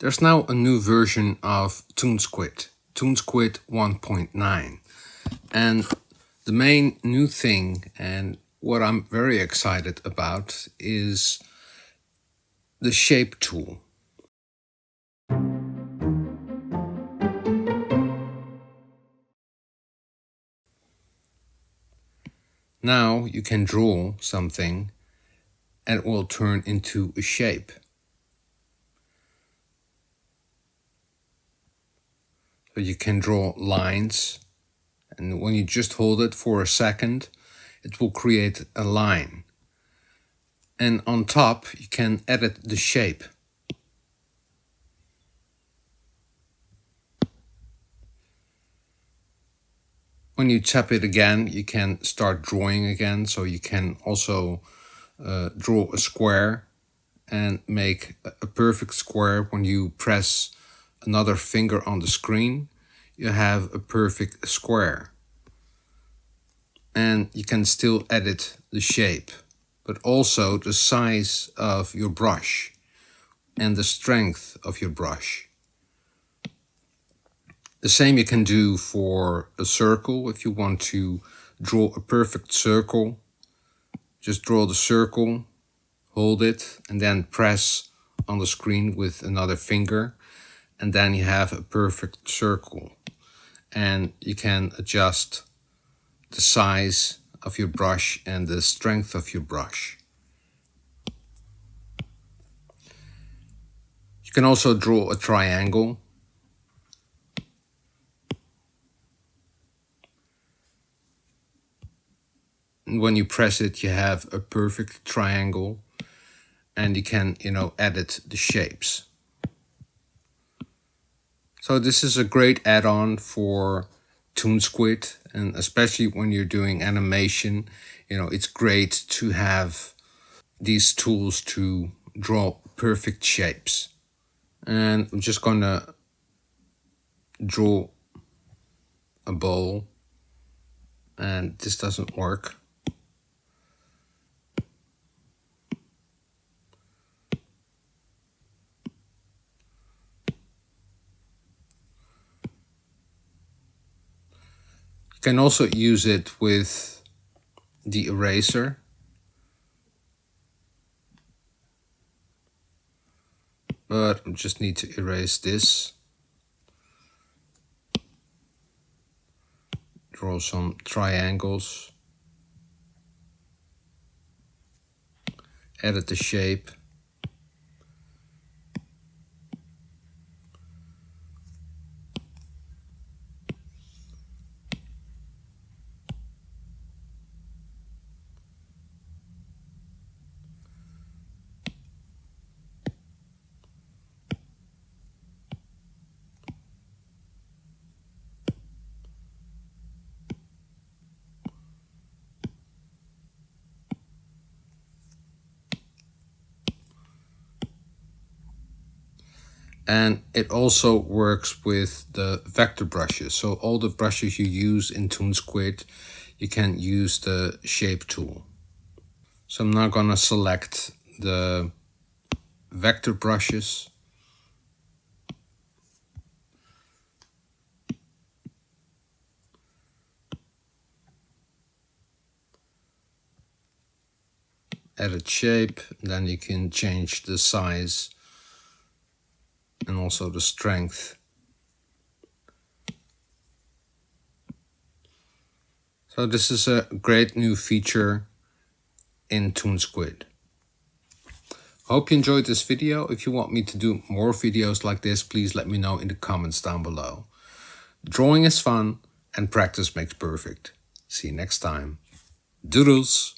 There's now a new version of ToonSquid, ToonSquid 1.9. And the main new thing, and what I'm very excited about, is the shape tool. Now you can draw something and it will turn into a shape. So you can draw lines, and when you just hold it for a second, it will create a line. And on top, you can edit the shape. When you tap it again, you can start drawing again. So you can also draw a square and make a perfect square. When you press another finger on the screen, you have a perfect square. And you can still edit the shape, but also the size of your brush and the strength of your brush. The same you can do for a circle. If you want to draw a perfect circle, just draw the circle, hold it, and then press on the screen with another finger, and then you have a perfect circle. And you can adjust the size of your brush and the strength of your brush. You can also draw a triangle. And when you press it, you have a perfect triangle, and you can, edit the shapes. So this is a great add-on for ToonSquid, and especially when you're doing animation, it's great to have these tools to draw perfect shapes. And I'm just gonna draw a bowl, and this doesn't work. You can also use it with the eraser. But I just need to erase this. Draw some triangles. Edit the shape. And it also works with the vector brushes. So all the brushes you use in ToonSquid, you can use the shape tool. So I'm now gonna select the vector brushes. Edit shape, then you can change the size and also the strength. So this is a great new feature in ToonSquid. Hope you enjoyed this video. If you want me to do more videos like this, please let me know in the comments down below. Drawing is fun and practice makes perfect. See you next time. Doodles!